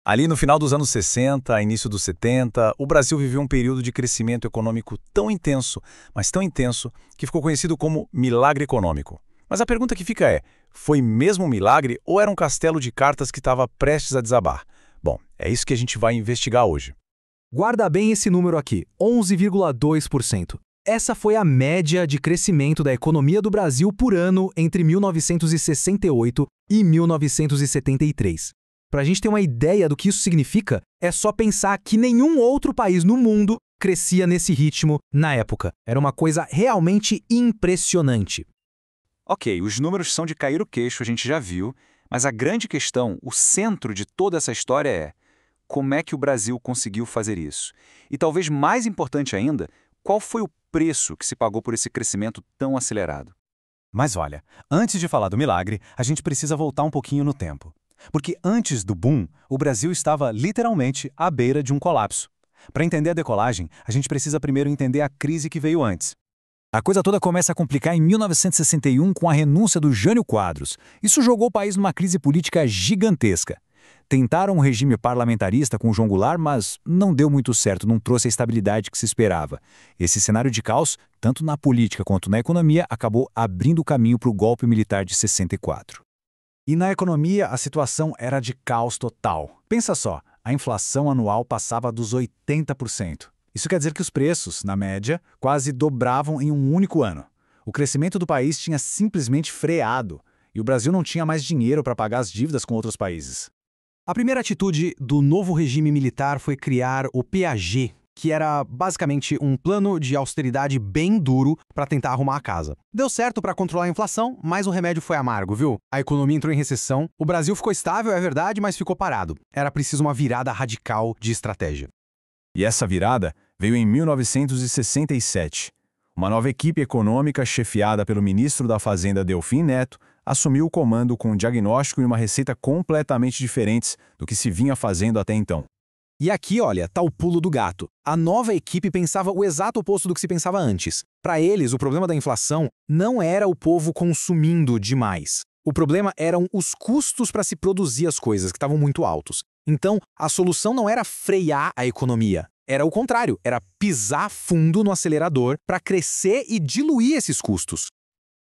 Ali no final dos anos 60, início dos 70, o Brasil viveu um período de crescimento econômico tão intenso, mas tão intenso, que ficou conhecido como milagre econômico. Mas a pergunta que fica é, foi mesmo um milagre ou era um castelo de cartas que estava prestes a desabar? Bom, é isso que a gente vai investigar hoje. Guarda bem esse número aqui, 11,2%. Essa foi a média de crescimento da economia do Brasil por ano entre 1968 e 1973. Para a gente ter uma ideia do que isso significa, é só pensar que nenhum outro país no mundo crescia nesse ritmo na época. Era uma coisa realmente impressionante. Ok, os números são de cair o queixo, a gente já viu, mas a grande questão, o centro de toda essa história é como é que o Brasil conseguiu fazer isso? E talvez mais importante ainda, qual foi o preço que se pagou por esse crescimento tão acelerado? Mas olha, antes de falar do milagre, a gente precisa voltar um pouquinho no tempo. Porque antes do boom, o Brasil estava literalmente à beira de um colapso. Para entender a decolagem, a gente precisa primeiro entender a crise que veio antes. A coisa toda começa a complicar em 1961 com a renúncia do Jânio Quadros. Isso jogou o país numa crise política gigantesca. Tentaram um regime parlamentarista com o João Goulart, mas não deu muito certo, não trouxe a estabilidade que se esperava. Esse cenário de caos, tanto na política quanto na economia, acabou abrindo o caminho para o golpe militar de 64. E na economia, a situação era de caos total. Pensa só, a inflação anual passava dos 80%. Isso quer dizer que os preços, na média, quase dobravam em um único ano. O crescimento do país tinha simplesmente freado, e o Brasil não tinha mais dinheiro para pagar as dívidas com outros países. A primeira atitude do novo regime militar foi criar o PAG, que era basicamente um plano de austeridade bem duro para tentar arrumar a casa. Deu certo para controlar a inflação, mas o remédio foi amargo, viu? A economia entrou em recessão, o Brasil ficou estável, é verdade, mas ficou parado. Era preciso uma virada radical de estratégia. E essa virada veio em 1967. Uma nova equipe econômica, chefiada pelo ministro da Fazenda Delfim Neto, assumiu o comando com um diagnóstico e uma receita completamente diferentes do que se vinha fazendo até então. E aqui, olha, tá o pulo do gato. A nova equipe pensava o exato oposto do que se pensava antes. Para eles, o problema da inflação não era o povo consumindo demais. O problema eram os custos para se produzir as coisas, que estavam muito altos. Então, a solução não era frear a economia. Era o contrário, era pisar fundo no acelerador para crescer e diluir esses custos.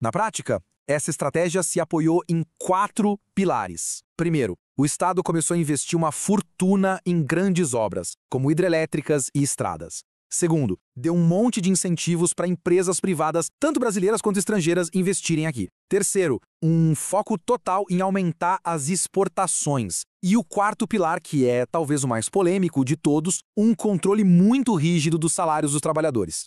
Na prática, essa estratégia se apoiou em 4 pilares. Primeiro, o Estado começou a investir uma fortuna em grandes obras, como hidrelétricas e estradas. Segundo, deu um monte de incentivos para empresas privadas, tanto brasileiras quanto estrangeiras, investirem aqui. Terceiro, um foco total em aumentar as exportações. E o quarto pilar, que é talvez o mais polêmico de todos, um controle muito rígido dos salários dos trabalhadores.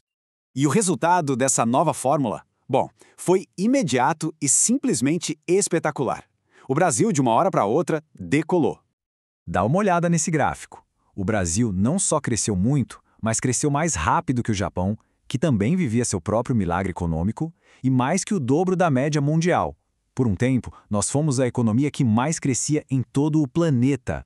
E o resultado dessa nova fórmula? Bom, foi imediato e simplesmente espetacular. O Brasil, de uma hora para outra, decolou. Dá uma olhada nesse gráfico. O Brasil não só cresceu muito, mas cresceu mais rápido que o Japão, que também vivia seu próprio milagre econômico, e mais que o dobro da média mundial. Por um tempo, nós fomos a economia que mais crescia em todo o planeta.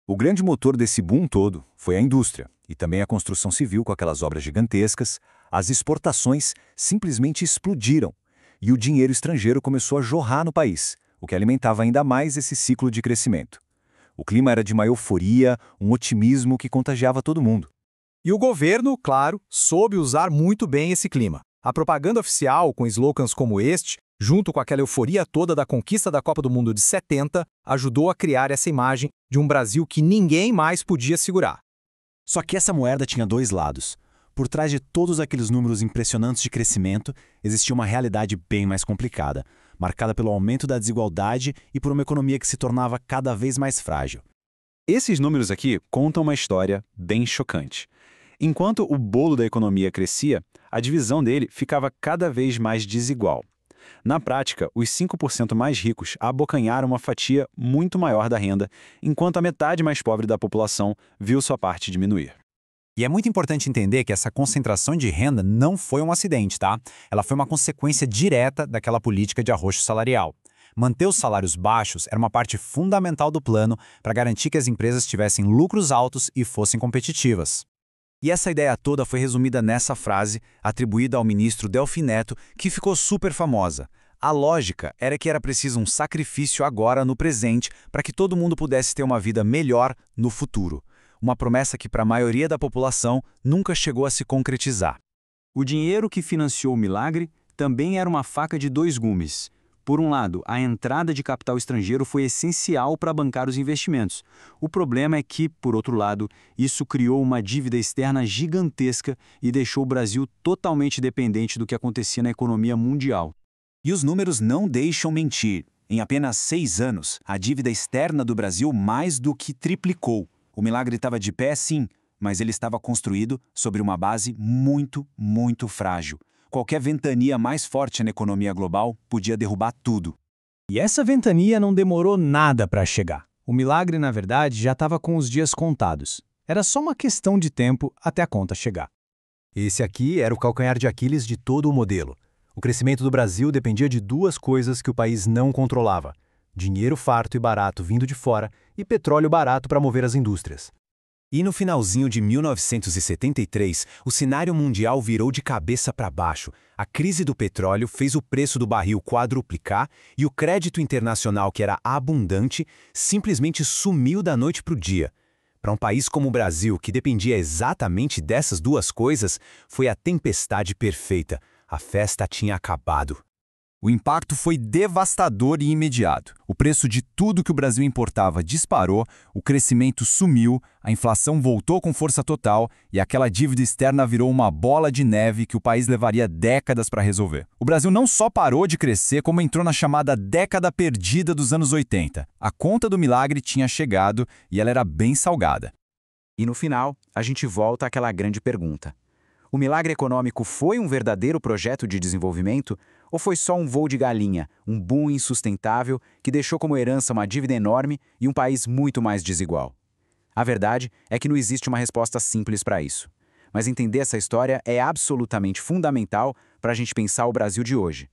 O grande motor desse boom todo foi a indústria, e também a construção civil com aquelas obras gigantescas. As exportações simplesmente explodiram, e o dinheiro estrangeiro começou a jorrar no país, o que alimentava ainda mais esse ciclo de crescimento. O clima era de uma euforia, um otimismo que contagiava todo mundo. E o governo, claro, soube usar muito bem esse clima. A propaganda oficial, com slogans como este, junto com aquela euforia toda da conquista da Copa do Mundo de 70, ajudou a criar essa imagem de um Brasil que ninguém mais podia segurar. Só que essa moeda tinha dois lados. Por trás de todos aqueles números impressionantes de crescimento, existia uma realidade bem mais complicada, marcada pelo aumento da desigualdade e por uma economia que se tornava cada vez mais frágil. Esses números aqui contam uma história bem chocante. Enquanto o bolo da economia crescia, a divisão dele ficava cada vez mais desigual. Na prática, os 5% mais ricos abocanharam uma fatia muito maior da renda, enquanto a metade mais pobre da população viu sua parte diminuir. E é muito importante entender que essa concentração de renda não foi um acidente, tá? Ela foi uma consequência direta daquela política de arroxo salarial. Manter os salários baixos era uma parte fundamental do plano para garantir que as empresas tivessem lucros altos e fossem competitivas. E essa ideia toda foi resumida nessa frase, atribuída ao ministro Delfim Neto, que ficou super famosa. A lógica era que era preciso um sacrifício agora no presente para que todo mundo pudesse ter uma vida melhor no futuro. Uma promessa que para a maioria da população nunca chegou a se concretizar. O dinheiro que financiou o milagre também era uma faca de dois gumes. Por um lado, a entrada de capital estrangeiro foi essencial para bancar os investimentos. O problema é que, por outro lado, isso criou uma dívida externa gigantesca e deixou o Brasil totalmente dependente do que acontecia na economia mundial. E os números não deixam mentir. Em apenas 6 anos, a dívida externa do Brasil mais do que triplicou. O milagre estava de pé, sim, mas ele estava construído sobre uma base muito, muito frágil. Qualquer ventania mais forte na economia global podia derrubar tudo. E essa ventania não demorou nada para chegar. O milagre, na verdade, já estava com os dias contados. Era só uma questão de tempo até a conta chegar. Esse aqui era o calcanhar de Aquiles de todo o modelo. O crescimento do Brasil dependia de duas coisas que o país não controlava: dinheiro farto e barato vindo de fora e petróleo barato para mover as indústrias. E no finalzinho de 1973, o cenário mundial virou de cabeça para baixo. A crise do petróleo fez o preço do barril quadruplicar e o crédito internacional, que era abundante, simplesmente sumiu da noite para o dia. Para um país como o Brasil, que dependia exatamente dessas duas coisas, foi a tempestade perfeita. A festa tinha acabado. O impacto foi devastador e imediato. O preço de tudo que o Brasil importava disparou, o crescimento sumiu, a inflação voltou com força total e aquela dívida externa virou uma bola de neve que o país levaria décadas para resolver. O Brasil não só parou de crescer, como entrou na chamada década perdida dos anos 80. A conta do milagre tinha chegado e ela era bem salgada. E no final, a gente volta àquela grande pergunta. O milagre econômico foi um verdadeiro projeto de desenvolvimento ou foi só um voo de galinha, um boom insustentável que deixou como herança uma dívida enorme e um país muito mais desigual? A verdade é que não existe uma resposta simples para isso. Mas entender essa história é absolutamente fundamental para a gente pensar o Brasil de hoje.